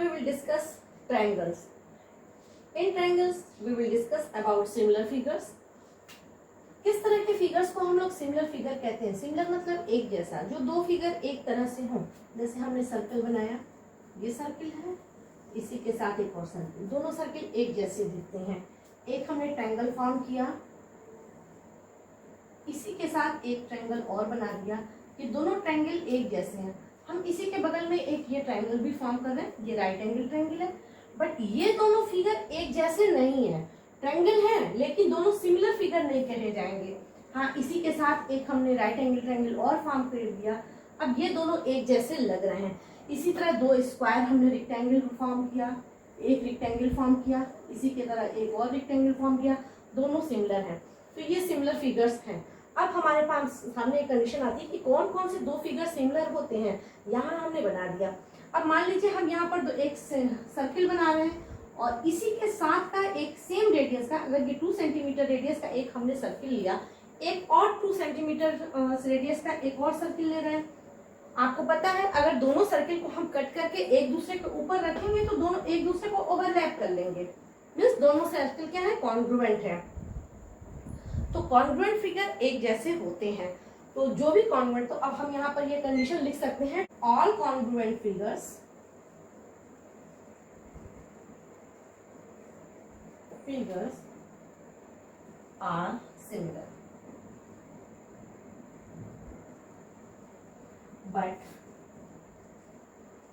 we will discuss triangles. In triangles we will discuss about similar figures. किस तरह के figures को हम लोग सिमिलर फिगर कहते हैं? सिमिलर मतलब एक जैसा, जो दो फिगर एक तरह से हों। जैसे हमने सर्कल बनाया, ये सर्कल है, इसी के साथ एक और सर्कल, दोनों सर्कल एक जैसे दिखते हैं। एक हमने ट्रायंगल फॉर्म किया, इसी के साथ एक ट्रायंगल और बना दिया, ये दोनों ट्रायंगल एक जैसे हैं। हम इसी के बगल में एक ये ट्रायंगल भी फॉर्म कर रहे हैं, ये राइट एंगल ट्रायंगल है, बट ये दोनों फिगर एक जैसे नहीं है। ट्रायंगल है लेकिन दोनों सिमिलर फिगर नहीं कहे जाएंगे। हाँ, इसी के साथ एक हमने राइट एंगल ट्रायंगल और फॉर्म कर दिया, अब ये दोनों एक जैसे लग रहे हैं। इसी तरह दो स्क्वायर हमने रेक्टेंगल फॉर्म किया, एक रेक्टेंगल फॉर्म किया, इसी के तरह एक और रेक्टेंगल फॉर्म किया, दोनों सिमिलर हैं। तो ये सिमिलर फिगर्स हैं। अब हमारे पास सामने एक कंडीशन आती है कि कौन कौन से दो फिगर सिमिलर होते हैं, यहाँ हमने बना दिया। अब मान लीजिए हम यहाँ पर एक सर्किल बना रहे हैं और इसी के साथ का एक सेम रेडियस का, अगर ये 2 सेंटीमीटर रेडियस का एक हमने सर्किल लिया, एक और 2 सेंटीमीटर रेडियस का एक और सर्किल ले रहे हैं। आपको पता है अगर दोनों सर्किल को हम कट करके एक दूसरे के ऊपर रखेंगे तो दोनों एक दूसरे को ओवरलैप कर लेंगे, मींस दोनों सर्किल क्या है, कॉन्ग्रुएंट है। तो कॉन्ग्रुएंट फिगर एक जैसे होते हैं। तो जो भी कॉन्ग्रुएंट, तो अब हम यहाँ पर ये कंडीशन लिख सकते हैं, all congruent figures are similar, but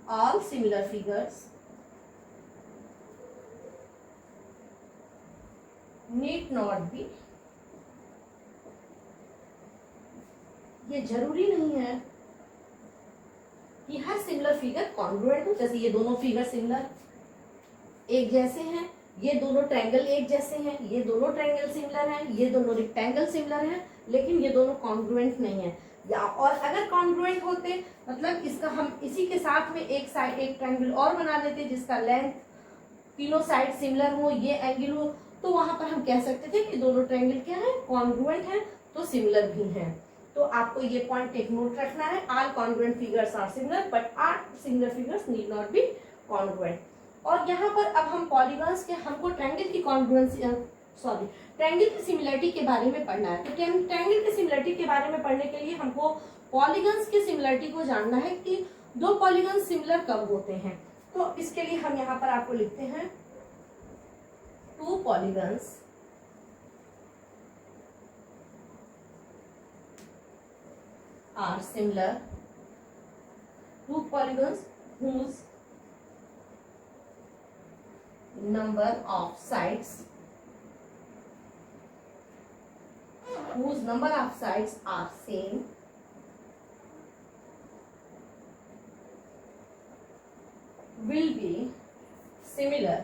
all similar figures need not be, ये जरूरी नहीं है कि हर सिमिलर फिगर कॉन्ग्रुएंट हो। जैसे ये दोनों फिगर सिमिलर एक जैसे हैं, ये दोनों ट्रायंगल एक जैसे हैं, ये दोनों ट्रायंगल सिमिलर हैं, ये दोनों रेक्टेंगल सिमिलर हैं, लेकिन ये दोनों कॉन्ग्रुएंट नहीं है। या और अगर कॉन्ग्रुएंट होते मतलब इसका हम इसी के साथ में एक साइड एक ट्रायंगल और बना देते जिसका लेंथ तीनों साइड सिमिलर हो, ये एंगल हो, तो वहां पर हम कह सकते थे कि दोनों ट्रायंगल क्या है, कॉन्ग्रुएंट है, तो सिमिलर भी हैं। तो आपको ये पॉइंट टेक नोट रखना है, all congruent figures are similar but are similar figures need not be congruent. और यहाँ पर अब हम पॉलीगॉन्स के, हमको ट्रायंगल की कॉन्ग्रुएंसी, सॉरी ट्रायंगल की सिमिलरिटी के बारे में पढ़ना है। तो ट्रायंगल की सिमिलरिटी के बारे में पढ़ने के लिए हमको पॉलीगॉन्स की सिमिलरिटी को जानना है कि दो पॉलीगॉन्स सिमिलर कब होते हैं। तो इसके लिए हम यहाँ पर आपको लिखते हैं, two polygons are similar, two polygons whose number of sides are same will be similar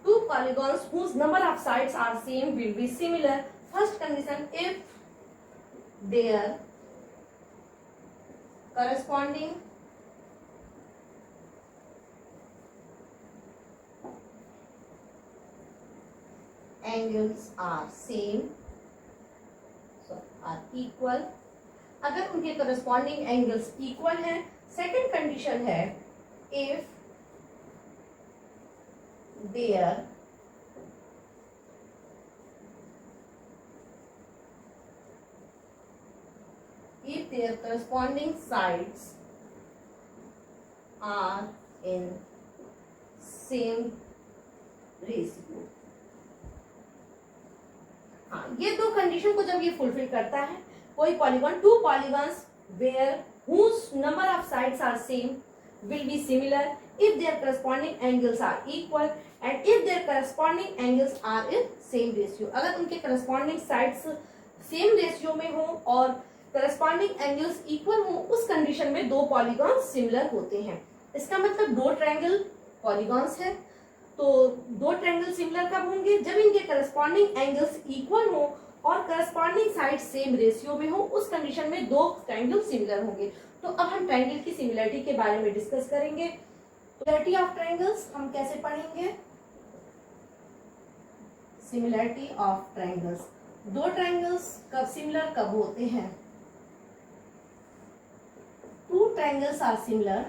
two polygons whose number of sides are same will be similar. First condition, if their corresponding angles are same, so are equal, अगर उनके corresponding angles equal हैं। Second condition है, if their corresponding sides are in same ratio। हाँ, ये दो condition को जब ये फुलफिल करता है कोई polygon, two polygons where whose number of sides are same will be similar if their corresponding angles are equal and if their corresponding angles are in same ratio। अगर उनके corresponding sides सेम रेशियो में हो और corresponding angles equal हो, उस condition में दो polygons similar होते हैं। इसका मतलब दो ट्रायंगल पॉलीगॉन्स है, तो दो ट्रायंगल सिमिलर कब होंगे, जब इनके करस्पॉन्डिंग एंगल्स इक्वल हो और करस्पॉन्डिंग साइड सेम रेशियो में हो, उस कंडीशन में दो ट्रायंगल सिमिलर होंगे। तो अब हम ट्रायंगल की सिमिलरिटी के बारे में डिस्कस करेंगे। सिमिलरिटी ऑफ ट्रायंगल्स हम कैसे पढ़ेंगे, सिमिलरिटी ऑफ ट्रायंगल्स, दो ट्रायंगल्स कब सिमिलर कब होते हैं, triangles are similar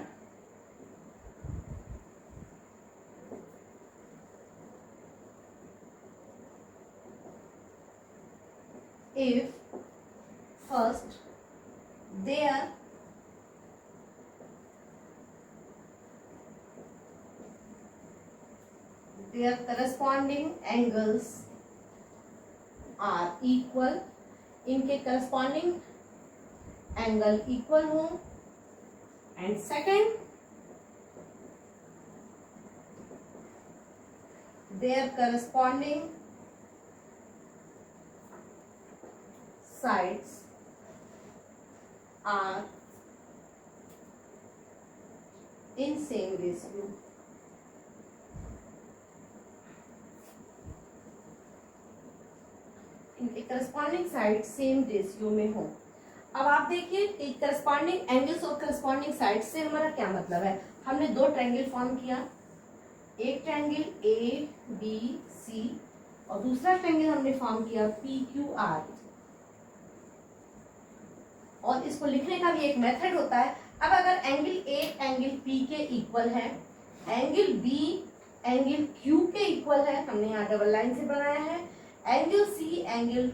if first their corresponding angles are equal, इनके corresponding angle equal हो, and second their corresponding sides are in same ratio. इनके करस्पॉन्डिंग साइड सेम रेशियो में हो। अब आप देखिए कि करस्पॉन्डिंग एंगल्स और करस्पॉन्डिंग साइड से हमारा क्या मतलब है। हमने दो ट्रायंगल फॉर्म किया, एक ट्रायंगल ए बी सी और दूसरा ट्रायंगल हमने फॉर्म किया पी क्यू आर। और इसको लिखने का भी एक मेथड होता है। अब अगर एंगल ए एंगल पी के इक्वल है, एंगल बी एंगल क्यू के इक्वल है, हमने यहाँ डबल लाइन से बनाया है, एंगल सी एंगल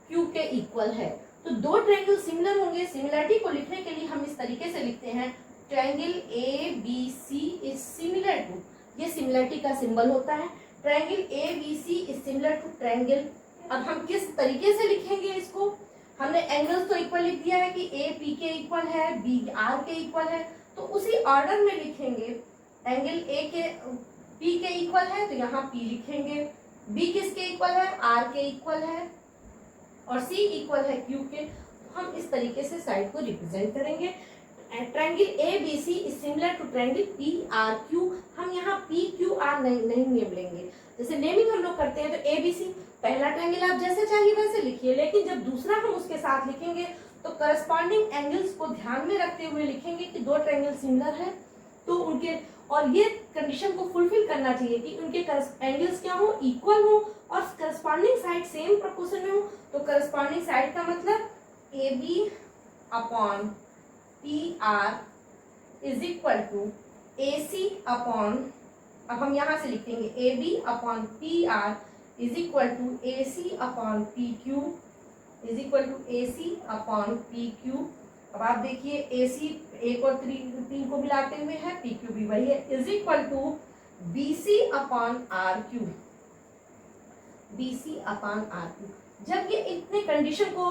क्यू के इक्वल है, तो दो ट्रायंगल सिमिलर होंगे। सिमिलरिटी को लिखने के लिए हम इस तरीके से लिखते हैं, triangle A B C is similar to, ये सिमिलरिटी का सिंबल होता है, triangle A B C is similar to triangle. अब हम किस तरीके से लिखेंगे इसको, हमने एंगल्स तो इक्वल लिख दिया है कि ए पी के इक्वल है, बी आर के इक्वल है, तो उसी ऑर्डर में लिखेंगे। एंगल ए के पी के इक्वल है तो यहाँ पी लिखेंगे, बी किसके इक्वल है, आर के इक्वल है, और सी इक्वल है क्यू के। हम इस तरीके से साइड को रिप्रेजेंट करेंगे। Triangle A B C is similar to triangle P R Q. हम यहाँ पी क्यू आर नहीं नेम लेंगे, जैसे नेमिंग हम लोग करते हैं तो ए बी सी पहला ट्रायंगल आप जैसे चाहिए वैसे लिखिए, लेकिन जब दूसरा हम उसके साथ लिखेंगे तो करस्पॉन्डिंग एंगल्स को ध्यान में रखते हुए लिखेंगे कि दो ट्रायंगल सिमिलर है, तो उनके और ये कंडीशन को फुलफिल करना चाहिए कि उनके एंगल्स क्या हो, इक्वल हो और करस्पॉन्डिंग साइड सेम प्रोपोर्शन में हो। तो करस्पॉन्डिंग साइड का मतलब A B upon P R is equal to A C upon, अब हम यहाँ से लिखेंगे A B upon P R is equal to A C upon P Q is equal to A C upon P Q. अब आप देखिए ए सी एक और तीन को मिलाते हुए है, पी क्यू भी वही है, is equal to B C upon R Q, B C upon R Q. जब ये इतने कंडीशन को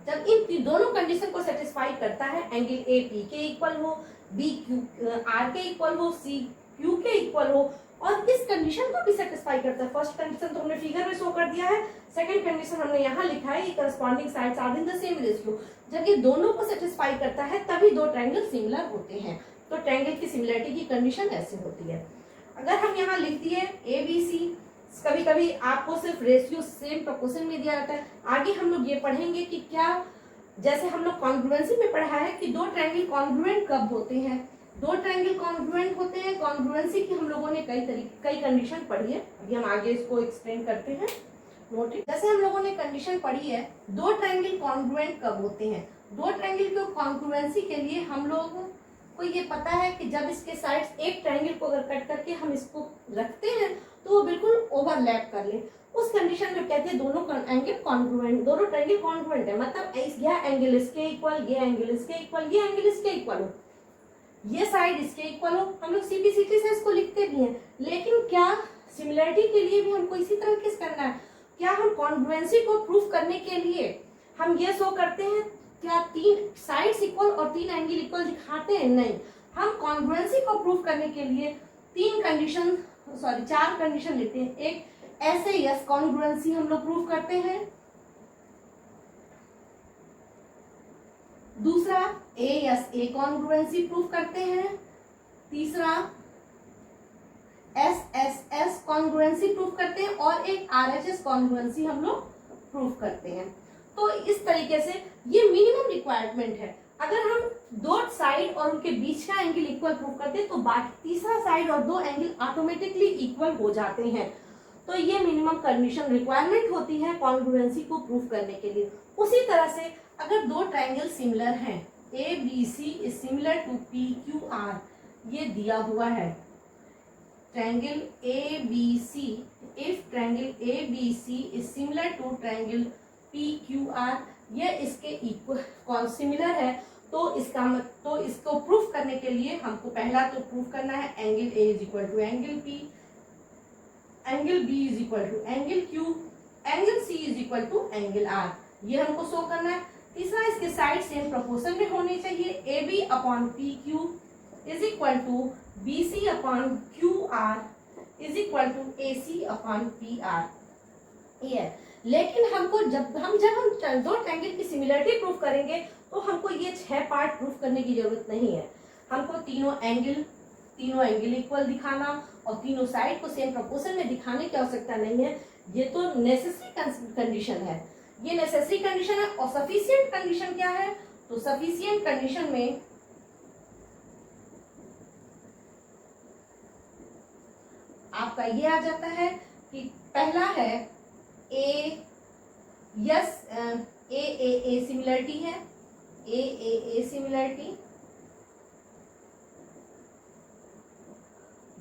जब इन दोनों कंडीशन को सेटिस्फाई करता है, एंगल ए पी के इक्वल हो, बी क्यू आर के इक्वल हो, सी क्यू के इक्वल हो, और इस कंडीशन को भी सेटिस्फाई करता है। फर्स्ट कंडीशन तो हमने फिगर में शो कर दिया है, सेकंड कंडीशन हमने यहाँ लिखा है, corresponding sides are in the same ratio. जब ये दोनों को सेटिस्फाई करता है तभी दो ट्रायंगल सिमिलर होते हैं। तो ट्रायंगल की सिमिलरिटी की कंडीशन ऐसे होती है। अगर हम यहाँ लिख दिए ए बी सी, कभी कभी आपको सिर्फ रेशियो सेम प्रोपोर्शन में दिया जाता है। आगे हम लोग ये पढ़ेंगे कि क्या, जैसे हम लोग कॉन्ग्रुएंसी में पढ़ा है कि दो ट्रायंगल कॉन्ग्रुएंट कब होते हैं, दो ट्रायंगल कॉन्ग्रुएंट होते हैं। कॉन्ग्रुएंसी की हम लोगों ने कई कंडीशन पढ़ी है, अभी हम आगे इसको एक्सप्लेन करते हैं। नोटिस, जैसे हम लोगों ने कंडीशन पढ़ी है, दो ट्रायंगल कॉन्ग्रुएंट कब होते हैं। दो ट्रायंगल की कॉन्ग्रुएंसी के लिए हम लोग को ये पता है कि जब इसके साइड्स एक ट्रायंगल को अगर कट करके हम इसको रखते हैं तो वो बिल्कुल ओवरलैप कर ले, उस कंडीशन में कहते हैं दोनों एंगल कॉन्ग्रुएंट, दोनों ट्रायंगल कॉन्ग्रुएंट है। मतलब यह एंगल इसके इक्वल, ये एंगल इसके इक्वल, ये एंगल इसके इक्वल हो, ये साइड इसके इक्वल हो। हम लोग सीपीसीटी से इसको लिखते भी हैं, लेकिन क्या सिमिलरिटी के लिए भी हमको इसी तरह किस करना है, क्या हम कॉन्ग्रुएंसी को प्रूफ करने के लिए हम ये शो करते हैं क्या तीन साइड्स इक्वल और तीन एंगल इक्वल दिखाते हैं, नहीं। हम कॉन्ग्रुएंसी को प्रूफ करने के लिए चार कंडीशन लेते हैं। एक ऐसे यस कॉन्ग्रुएंसी हम लोग प्रूफ करते हैं, दूसरा ए यस ए कॉन्ग्रुएंसी प्रूफ करते हैं, तीसरा S S S congruency proof करते हैं, और एक आर एच एस कॉन्ग्रुएंसी हम लोग प्रूफ करते हैं। तो इस तरीके से ये मिनिमम रिक्वायरमेंट है। अगर हम दो साइड और उनके बीच का एंगल इक्वल प्रूफ करते हैं तो बाकी तीसरा साइड और दो एंगल ऑटोमेटिकली इक्वल हो जाते हैं। तो ये मिनिमम कंडीशन रिक्वायरमेंट होती है कॉन्ग्रुएंसी को प्रूफ करने के लिए। उसी तरह से अगर दो ट्रायंगल सिमिलर हैं, A B C is similar to P Q R, ये दिया हुआ है triangle A B C, if triangle A B C is similar to triangle P Q R, ये इसके इक्वल सिमिलर है, तो इसको प्रूफ करने के लिए हमको पहला तो प्रूफ करना है angle A is equal to angle P, angle B is equal to angle Q, angle C is equal to angle R, ये हमको शो करना है। तीसरा, इसके साइड सेम प्रोपोर्शन में होने चाहिए, A B upon P Q is equal to B C upon Q R is equal to A C upon P R, ये। लेकिन हमको जब हम दो ट्रायंगल की सिमिलरिटी प्रूफ करेंगे तो हमको ये 6 पार्ट प्रूफ करने की जरूरत नहीं है। हमको तीनों एंगल इक्वल दिखाना और तीनों साइड को सेम प्रोपोर्शन में दिखाने की आवश्यकता नहीं है, ये तो नेसेसरी कंडीशन है, ये नेसेसरी कंडीशन है। और सफिशिएंट कंडीशन क्या है, तो सफिशिएंट कंडीशन में आपका ये आ जाता है कि पहला है ए सिमिलरिटी है, ए सिमिलरिटी।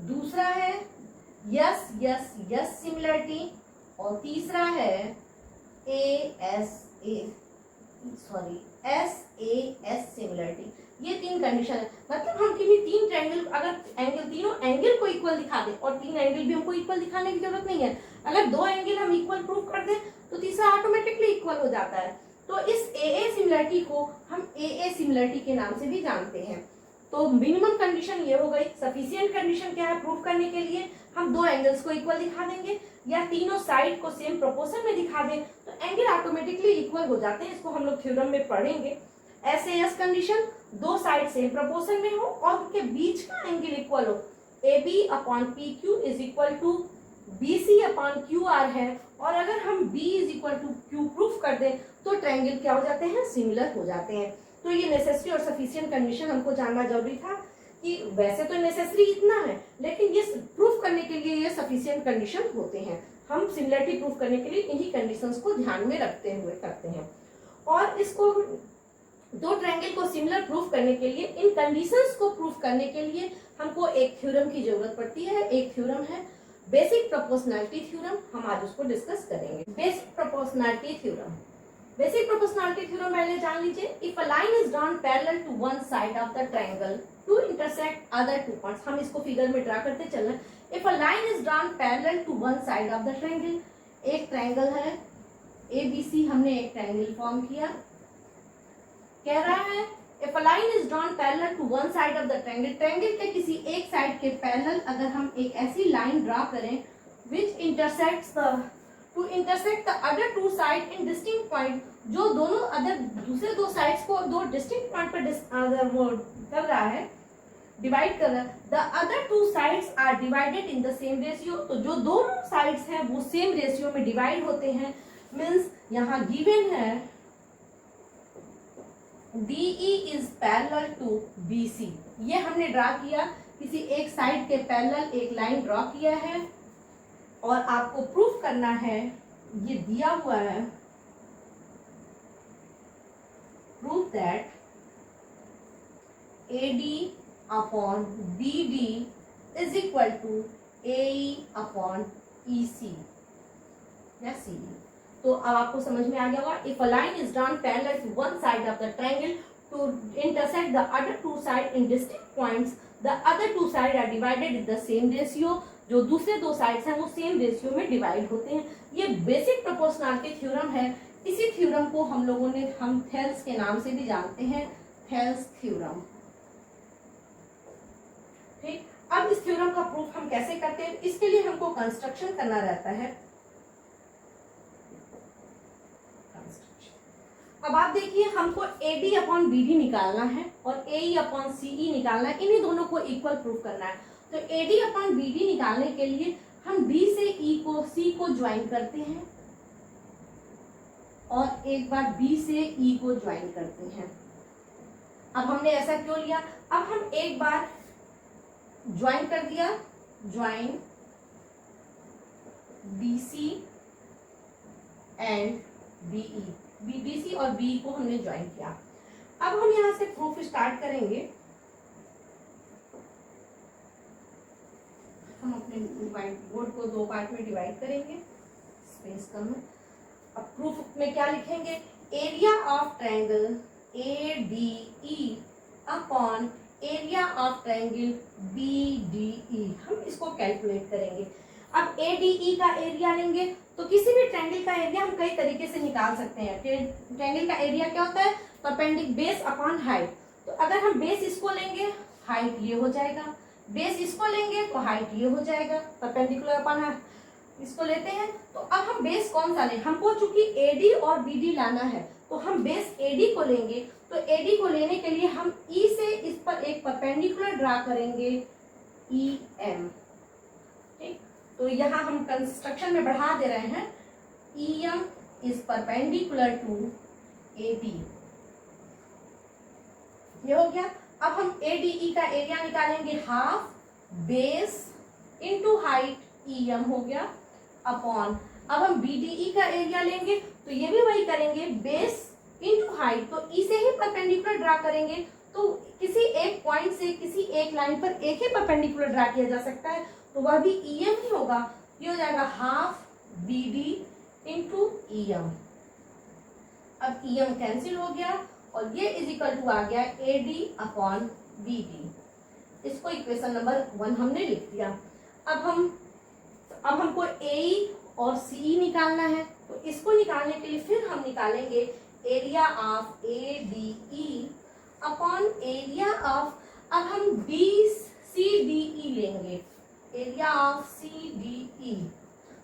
दूसरा है यस सिमिलरिटी, और तीसरा है एस सिमिलरिटी। ये 3 कंडीशन है। मतलब हम किसी 3 ट्रायंगल, अगर तीनों एंगल को इक्वल दिखा दे, और 3 एंगल भी हमको इक्वल दिखाने की जरूरत नहीं है, अगर 2 एंगल हम इक्वल प्रूव कर दें तो तीसरा ऑटोमेटिकली इक्वल हो जाता है। तो इस ए सिमिलरिटी को हम ए सिमिलरिटी के नाम से भी जानते हैं। तो मिनिमम कंडीशन ये हो गई। सफिशिएंट कंडीशन क्या है प्रूफ करने के लिए, हम 2 एंगल्स को इक्वल दिखा देंगे या तीनों साइड को सेम प्रोपोर्शन में दिखा दें तो एंगल ऑटोमेटिकली इक्वल हो जाते हैं। इसको हम लोग थ्योरम में पढ़ेंगे। S condition, 2 side same proportion में हो और उनके बीच का एंगल इक्वल हो, A B upon P Q is equal to B C upon Q R है, और अगर हम B is equal to Q proof कर दें तो ट्रायंगल क्या हो जाते हैं, सिमिलर हो जाते हैं। तो ये नेसेसरी और सफिशिएंट कंडीशन हमको जानना जरूरी था कि वैसे तो नेसेसरी इतना है, लेकिन ये प्रूफ करने के लिए ये सफिशिएंट कंडीशन होते हैं। हम सिमिलरिटी प्रूफ करने के लिए इन्हीं कंडीशंस को ध्यान में रखते हुए करते हैं। और इसको 2 ट्रायंगल को सिमिलर प्रूफ करने के लिए, इन कंडीशंस को प्रूफ करने के लिए हमको एक थ्योरम की जरूरत पड़ती है। एक थ्योरम है बेसिक प्रोपोर्शनैलिटी थ्योरम, हम आज उसको डिस्कस करेंगे। बेसिक प्रोपोर्शनैलिटी थ्योरम पहले जान लीजिए। If a line is drawn parallel to one side of the triangle to intersect other 2 points, हम इसको फिगर में ड्रा करते चलना। If a line is drawn parallel to one side of the triangle, एक triangle है ABC, हमने एक triangle form किया। कह रहा है if a line is drawn parallel to one side of the triangle, triangle के किसी एक साइड के पैरेलल अगर हम एक ऐसी लाइन ड्रा करें विच intersect the other 2 side in distinct point, जो दोनों दूसरे 2 साइड्स को 2 डिस्टिंक्ट पॉइंट पर कर रहा है, डिवाइड कर रहा है। The other 2 sides are divided in the same ratio, तो जो दोनों साइड्स हैं वो सेम रेशियो में डिवाइड होते हैं। मीन्स यहाँ गिवन है DE is parallel to BC, ये हमने ड्रा किया, किसी एक साइड के पैरेलल एक लाइन ड्रॉ किया है और आपको प्रूफ करना है, ये दिया हुआ है, proof that AD upon BD is equal to AE upon EC या CD। तो अब आपको समझ में आ गया होगा। If a line is drawn parallel to one side of the triangle to intersect the other 2 side in distinct points, the other 2 side are divided in the same ratio, जो दूसरे 2 साइड्स हैं वो सेम रेशियो में divide होते हैं। ये basic proportionality theorem है। इसी थ्योरम को हम थेल्स के नाम से भी जानते हैं, थेल्स थ्योरम। ठीक, अब इस थ्योरम का प्रूफ हम कैसे करते हैं, इसके लिए हमको कंस्ट्रक्शन करना रहता है। अब आप देखिए, हमको AD अपॉन BD निकालना है और AE अपॉन CE निकालना है, इन्हीं दोनों को इक्वल प्रूफ करना है। तो AD अपॉन BD निकालने के लिए हम B से C को ज्वाइन करते हैं और एक बार B से E को ज्वाइन करते हैं। अब हमने ऐसा क्यों लिया, अब हम एक बार ज्वाइन कर दिया, join BC and BE, BDC और बी को हमने ज्वाइन किया। अब हम यहाँ से प्रूफ स्टार्ट करेंगे। हम अपने व्हाइट बोर्ड को दो पार्ट में डिवाइड करेंगे, स्पेस कम है। अब प्रूफ में क्या लिखेंगे, area of triangle ADE upon area of triangle BDE। हम इसको कैलकुलेट करेंगे। अब ADE का एरिया लेंगे तो किसी भी ट्रायंगल का एरिया हम कई तरीके से निकाल सकते हैं। ट्रायंगल का एरिया क्या होता है, परपेंडिकुलर बेस अपॉन हाइट। तो अगर हम बेस इसको लेंगे, हाइट ये हो जाएगा, बेस इसको लेंगे तो हाइट ये हो जाएगा, परपेंडिकुलर अपॉन हाइट इसको लेते हैं। तो अब हम बेस कौन सा लें, हमको चूंकि AD और BD लाना है तो हम बेस AD को लेंगे। तो AD को लेने के लिए हम E से इस पर एक परपेंडिकुलर ड्रा करेंगे EM। ठीक, तो यहाँ हम कंस्ट्रक्शन में बढ़ा दे रहे हैं, EM is perpendicular to AD। ये हो गया। अब हम ADE का एरिया निकालेंगे, half base into height EM हो गया अपॉन। अब हम BDE का एरिया लेंगे तो ये भी वही करेंगे, बेस इंटू हाइट। तो E से ही परपेंडिकुलर ड्रा करेंगे, तो किसी एक पॉइंट से किसी एक लाइन पर एक ही परपेंडिकुलर ड्रा किया जा सकता है, तो वह भी EM ही होगा। ये हो जाएगा हाफ BD इंटू EM। अब EM कैंसिल हो गया और ये इज इक्वल टू आ गया AD अपॉन BD। इसको इक्वेशन नंबर 1 हमने लिख दिया। अब हमको AE और CE निकालना है, तो इसको निकालने के लिए फिर हम निकालेंगे area of ADE upon area of, अब हम CDE लेंगे, एरिया ऑफ CDE।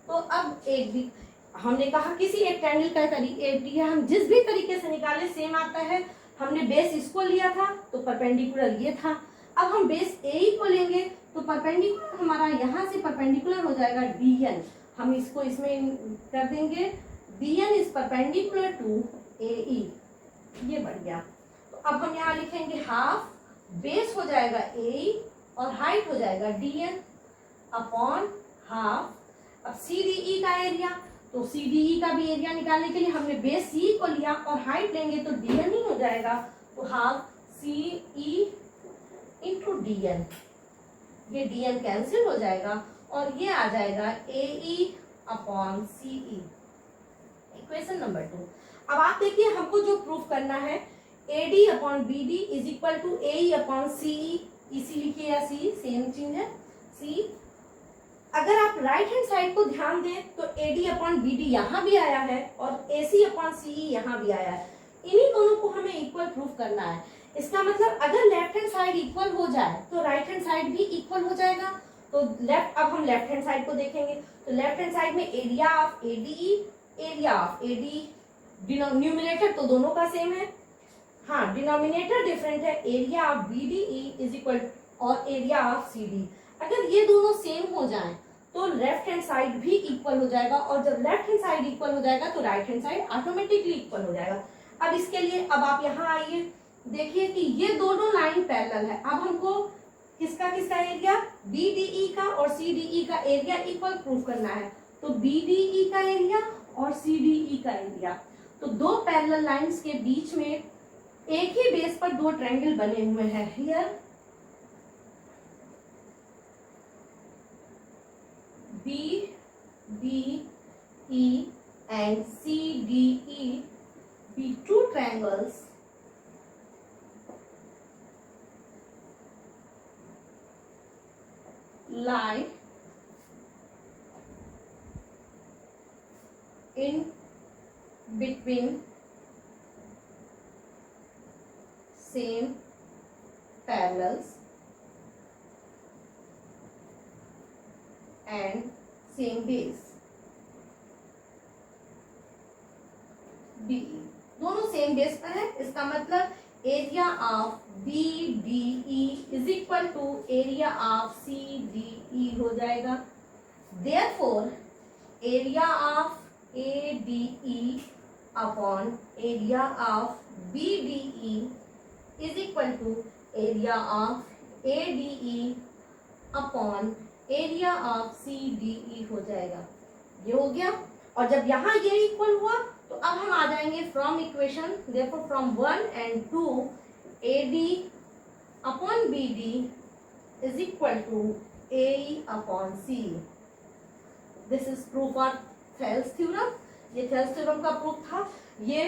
तो अब एक हमने कहा किसी एक ट्रायंगल का एरिया हम जिस भी तरीके से निकाले सेम आता है। हमने बेस इसको लिया था तो परपेंडिकुलर ये था। अब हम बेस AE को लेंगे तो परपेंडिकुलर हमारा यहाँ से परपेंडिकुलर हो जाएगा DN। हम इसको इसमें कर देंगे, DN is perpendicular to AE। ये बढ़ गया। तो अब हम यहाँ लिखेंगे हाफ बेस हो जाएगा AE और हाइट हो जाएगा DN अपॉन हाफ। अब CDE का एरिया, तो CDE का भी एरिया निकालने के लिए हमने बेस C को लिया और हाइट लेंगे तो DN ही हो जाएगा। तो हाफ CE इंटू DN, ये DN कैंसिल हो जाएगा और ये आ जाएगा AE upon CE। Equation number 2। अब आप देखिए हमको जो प्रूफ करना है, AD upon BD is equal to AE upon CE। इसी लिखिए या C सेम चीज है C। अगर आप राइट हैंड साइड को ध्यान दें तो AD अपॉन BD यहाँ भी आया है और AC अपॉन CE यहाँ भी आया है। इन्हीं दोनों को हमें इक्वल प्रूफ करना है। इसका मतलब अगर लेफ्ट हैंड साइड इक्वल हो जाए तो राइट हैंड साइड भी इक्वल हो जाएगा। तो अब हम लेफ्ट हैंड साइड को देखेंगे तो लेफ्ट हैंड साइड में area of ADE, area of AD, numerator तो दोनों का सेम है, हाँ डिनोमिनेटर डिफरेंट है। Area of BDE is equal और एरिया ऑफ CD, अगर ये दोनों सेम हो जाएं तो लेफ्ट हैंड साइड भी इक्वल हो जाएगा और जब लेफ्ट हैंड साइड इक्वल हो जाएगा तो right hand side automatically equal हो जाएगा। अब इसके लिए अब आप यहाँ आइए, देखिए कि ये दोनों लाइन पैरेलल है। अब हमको किसका किसका एरिया, BDE का और CDE का एरिया इक्वल प्रूफ करना है। तो BDE का एरिया और CDE का एरिया, तो दो पैरेलल लाइंस के बीच में एक ही बेस पर दो ट्रायंगल बने हुए हैं। Here BDE and CDE be two triangles lie in between same parallels and same base। BE दोनों सेम बेस पर है, इसका मतलब area of BDE is equal to area of CDE हो जाएगा। Therefore area of ADE upon area of BDE is equal to area of ADE upon area of CDE हो जाएगा। ये हो गया। और जब यहाँ ये इक्वल हुआ तो अब हम आ जाएंगे फ्रॉम इक्वेशन, देखो from 1 and 2 AD upon BD is equal to AE upon CE. This is proof of Thales theorem. ये थेल्स थ्योरम का प्रूफ था। ये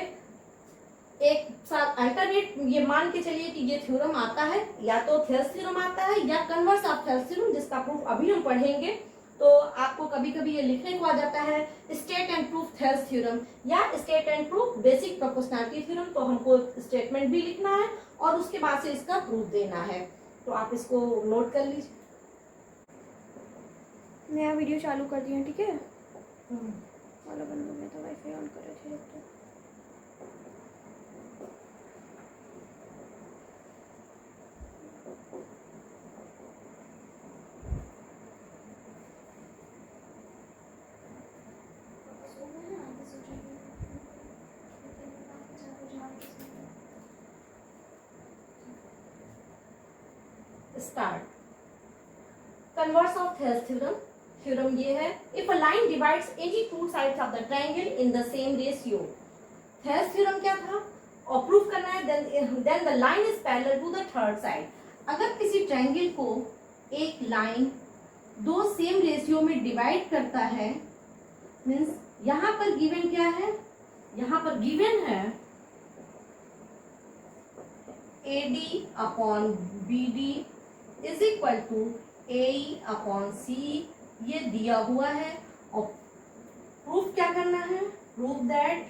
एक साथ अल्टरनेट, ये मान के चलिए कि ये थ्योरम आता है, या तो थेल्स थ्योरम आता है या कन्वर्स ऑफ थेल्स थ्योरम, जिसका प्रूफ अभी हम पढ़ेंगे। तो आपको कभी कभी ये लिखने को आ जाता है state and proof Thales theorem या state and proof basic proportionality theorem. तो हमको स्टेटमेंट भी लिखना है और उसके बाद से इसका प्रूफ देना है। तो आप इसको नोट कर लीजिए। नया वीडियो चालू कर दिया, ठीक है। वाला बंद हो गया था, वाईफाई ऑन कर रहे थे तो। Start. Converse of Thales theorem. Theorem ये है, if a line divides any two sides of the triangle in the same ratio. Thales theorem क्या था, और प्रूफ करना है then the line is parallel to the third side. अगर किसी triangle को एक लाइन दो सेम रेशियो में डिवाइड करता है, मींस यहां पर गिवन क्या है, यहां पर गिवन है AD upon BD is equal to AE upon CE, ये दिया हुआ है। और प्रूफ क्या करना है, proof that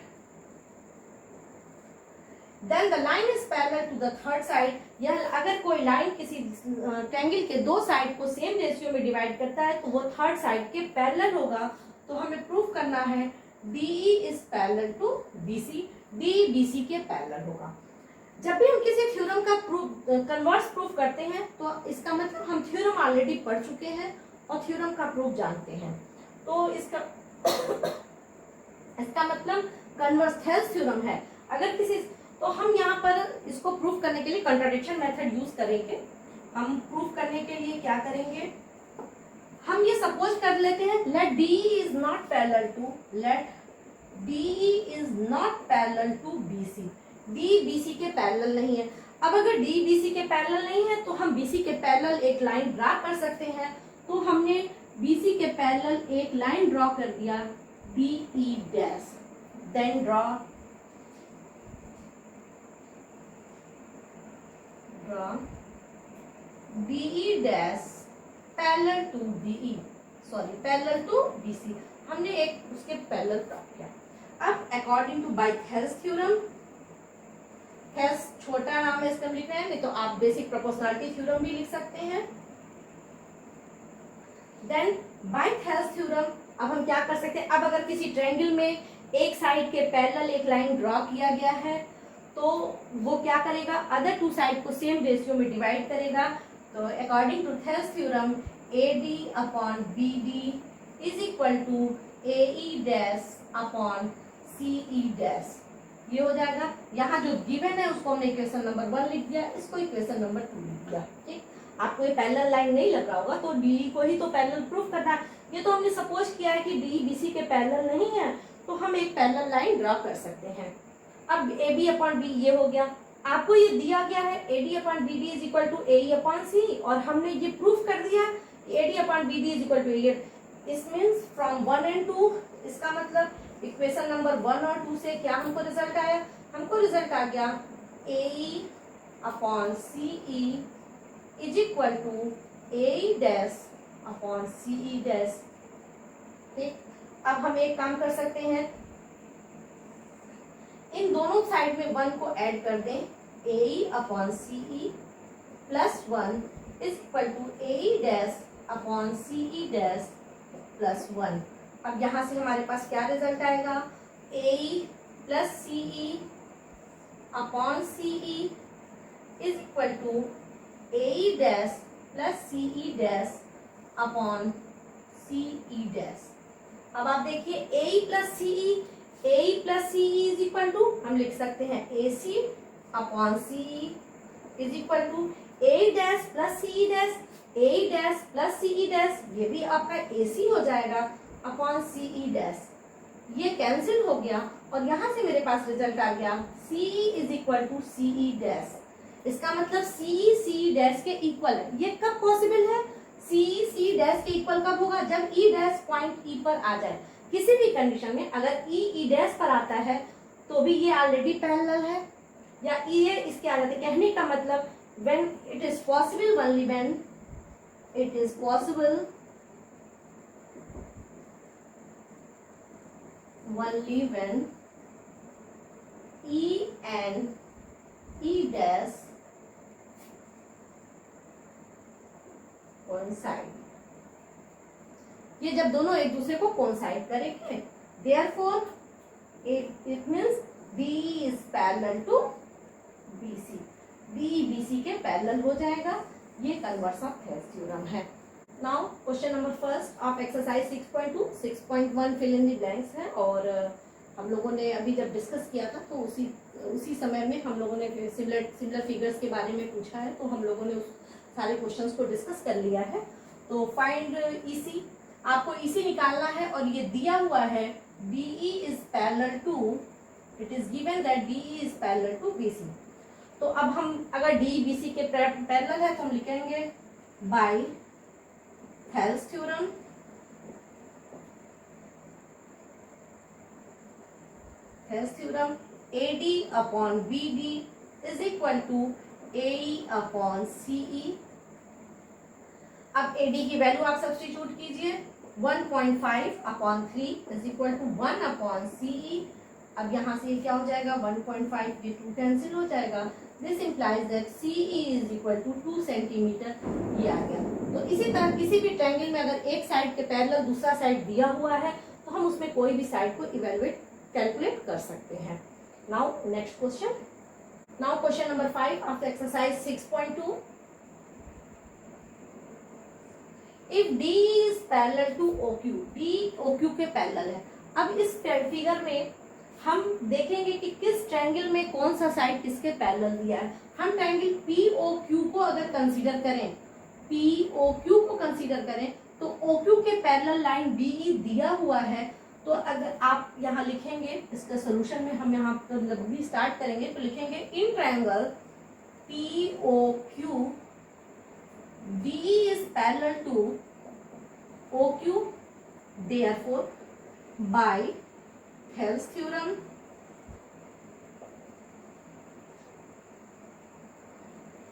then the line is parallel to the third side. यह अगर कोई लाइन किसी ट्रायंगल के दो साइड को सेम रेशियो में डिवाइड करता है तो वो थर्ड साइड के पैरेलल होगा। तो हमें प्रूफ करना है DE is parallel to BC, DE BC के पैरेलल होगा। जब भी हम किसी थ्योरम का प्रूफ कन्वर्स प्रूफ करते हैं तो इसका मतलब हम थ्योरम ऑलरेडी पढ़ चुके हैं और थ्योरम का प्रूफ जानते हैं। तो इसका मतलब कन्वर्स थेल्स थ्योरम है। अगर किसी, तो हम यहाँ पर इसको प्रूफ करने के लिए कंट्राडिक्शन मेथड यूज करेंगे। हम प्रूफ करने के लिए क्या करेंगे, हम ये सपोज कर लेते हैं let DE is not parallel to, let DE is not parallel to BC। D BC के पैरेलल नहीं है। अब अगर D BC के पैरेलल नहीं है तो हम BC के पैरेलल एक लाइन ड्रा कर सकते हैं। तो हमने BC के पैरेलल एक लाइन ड्रॉ कर दिया DE dash, then draw DE dash parallel to DE, sorry parallel to BC। हमने एक उसके पैरेलल ड्रॉ किया। अब according to by Thales theorem, Thales छोटा नाम है इसका लिख रहे हैं, नहीं तो आप बेसिक प्रोपोर्शनैलिटी थ्योरम भी लिख सकते हैं। देन बाय थेल्स थ्योरम अब हम क्या कर सकते हैं, अब अगर किसी ट्रायंगल में एक साइड के पैरेलल एक लाइन ड्रॉ किया गया है तो वो क्या करेगा, अदर टू साइड को सेम रेशियो में डिवाइड करेगा। तो according to Thales theorem AD upon BD is equal to AE dash upon CE dash, ये हो जाएगा। यहाँ जो गिवन है उसको हमने इक्वेशन नंबर 1 लिख दिया, इसको इक्वेशन नंबर 2 लिख दिया। ठीक, आपको ये पैरेलल लाइन नहीं लग रहा होगा तो DE को ही तो पैरेलल प्रूफ करना है। ये तो हमने सपोज किया है कि DE BC के पैरेलल नहीं है, तो हम एक पैरेलल लाइन ड्रॉ कर सकते हैं। अब AB अपॉन B ये हो गया। आपको ये दिया गया है AD upon BD is equal to AE upon CE, और हमने ये प्रूफ कर दिया AD upon BD is equal to AE। इस मीन्स फ्रॉम 1 and 2, इसका मतलब इक्वेशन नंबर 1 और 2 से क्या हमको रिजल्ट आया, हमको रिजल्ट आ गया AE upon CE is equal to AE dash upon CE dash. ठीक, अब हम एक काम कर सकते हैं, इन दोनों साइड में 1 को ऐड कर दें, AE upon CE plus 1 is equal to AE dash upon CE dash plus 1। अब यहां से हमारे पास क्या रिजल्ट आएगा, AE plus CE upon CE is equal to AE dash plus CE dash upon CE dash. अब आप देखिए AE plus CE is equal to, हम लिख सकते हैं AC upon CE is equal to AE dash plus CE dash, AE dash plus CE dash, ये भी आपका AC हो जाएगा अपॉन CE डैश। ये कैंसिल हो गया और यहां से मेरे पास रिजल्ट आ गया CE is equal to CE dash. इसका मतलब CE CE डैश के इक्वल है। ये कब पॉसिबल है? CE CE डैश के इक्वल कब होगा? जब E डैश पॉइंट E पर आ जाए। किसी भी कंडीशन में अगर E E डैश पर आता है तो भी ये ऑलरेडी पैरेलल है, या ये इसके आ जाते। कहने का मतलब when it is possible, only when it is possible, only when E and E dash coincide। ये जब दोनों एक दूसरे को कोइंसाइड करेंगे, therefore it means BE is parallel to BC। BE BC के पैरेलल हो जाएगा। ये कन्वर्स ऑफ थेल्स थ्योरम है। Now question number first of exercise 6.2 6.1 fill in the blanks है। और हम लोगों ने अभी जब डिस्कस किया था तो उसी समय में हम लोगों ने सिमिलर फिगर्स के बारे में पूछा है, तो हम लोगों ने उस सारे क्वेश्चंस को डिस्कस कर लिया है। तो फाइंड EC, आपको EC निकालना है और ये दिया हुआ है BE is parallel to, it is given that BE is parallel to BC। तो अब हम अगर DE BC के पैरेलल है तो हम लिखेंगे by Thales theorem. Thales theorem AD upon BD is equal to AE upon CE। अब AD की वैल्यू आप सब्स्टिट्यूट कीजिए, 1.5 upon 3 is equal to 1 upon CE। अब यहाँ से ये क्या हो जाएगा? 1.5 ये 2 कैंसिल हो जाएगा। This implies that CE is equal to 2 centimetre. ये आ गया। तो इसी तरह किसी भी ट्रायंगल में अगर एक साइड के पैरेलल दूसरा साइड दिया हुआ है तो हम उसमें कोई भी साइड को इवेलुएट कैलकुलेट कर सकते हैं। Now next question. Now question number 5 of exercise 6.2। If D is parallel to OQ, D OQ के पैरेलल है। अब इस फिगर में हम देखेंगे कि किस ट्रायंगल में कौन सा साइड किसके पैरेलल दिया है। हम ट्रायंगल POQ को अगर कंसीडर करें, POQ को कंसीडर करें तो OQ के पैरेलल लाइन BE दिया हुआ है। तो अगर आप यहाँ लिखेंगे, इसका सोल्यूशन में हम यहाँ पर जब भी स्टार्ट करेंगे तो लिखेंगे in triangle POQ DE is parallel to OQ, therefore by Thales theorem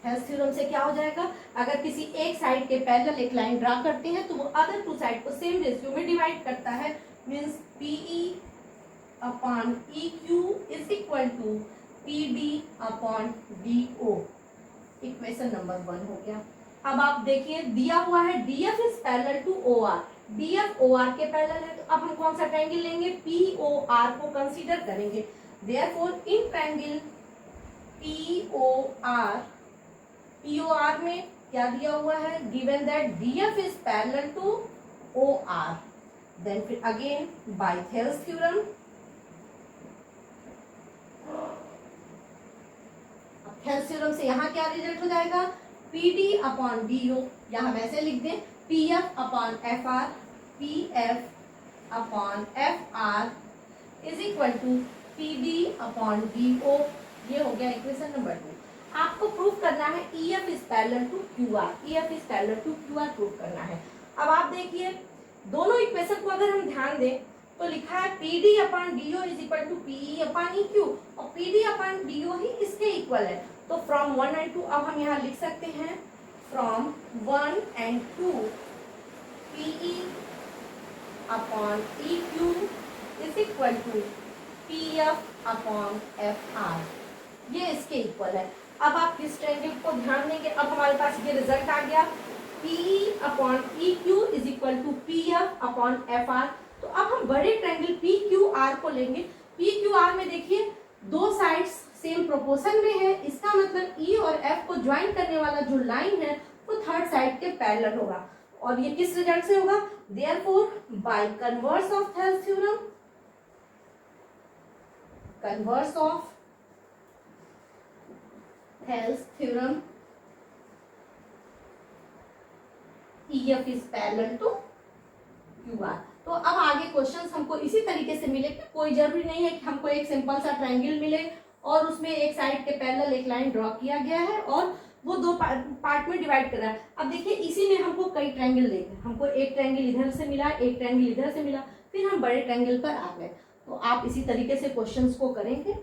Thales theorem से क्या हो जाएगा? अगर किसी एक साइड के पैरेलल एक लाइन ड्रा करते हैं तो वो अदर टू साइड को सेम रेशियो में डिवाइड करता है। Means PE upon EQ is equal to PD upon DO। Equation number 1 हो गया। अब आप देखिए दिया हुआ है DF is parallel to OR। DF OR के पैरेलल है, तो अब हम कौन सा ट्रायंगल लेंगे? POR को कंसीडर करेंगे। देयरफॉर इन ट्रायंगल POR में क्या दिया हुआ है? Given that DF is parallel to OR। Then फिर again by Thales theorem, Thales theorem से यहाँ क्या रिजल्ट हो जाएगा? PD अपॉन DO, यहाँ वैसे लिख दें PF upon FR, PF upon FR is equal to PD upon DO। ये हो गया इक्वेशन नंबर 2। आपको प्रूफ करना है EF is parallel to QR, EF is parallel to QR proof करना है। अब आप देखिए दोनों इक्वेशन को अगर हम ध्यान दें तो लिखा है PD upon DO is equal to PE upon EQ, और PD अपॉन DO ही इसके इक्वल है। तो फ्रॉम 1 and 2 अब हम यहाँ लिख सकते हैं from 1 and 2 PE upon EQ is equal to PF upon FR। ये इसके इक्वल है। अब आप किस ट्रायंगल को ध्यान देंगे? अब हमारे पास ये रिजल्ट आ गया PE upon EQ is equal to PF upon FR। तो अब हम बड़े ट्रायंगल PQR को लेंगे। PQR में देखिए दो साइड्स सेम प्रोपोर्शन में है, इसका मतलब E और F को ज्वाइन करने वाला जो लाइन है वो थर्ड साइड के पैरेलल होगा। और ये किस रिजल्ट से होगा? Therefore by converse of Thales theorem, converse of Thales theorem EF is parallel to Q R. तो अब आगे क्वेश्चंस हमको इसी तरीके से मिले कि कोई जरूरी नहीं है कि हमको एक सिंपल सा ट्रायंगल मिले और उसमें एक साइड के पैरेलल एक लाइन ड्रॉ किया गया है और वो दो पार्ट में डिवाइड कर रहा है। अब देखिए इसी में हमको कई ट्रायंगल देखे, हमको एक ट्रायंगल इधर से मिला, एक ट्रायंगल इधर से मिला, फिर हम बड़े ट्रायंगल पर आ गए। तो आप इसी तरीके से क्वेश्चंस को करेंगे।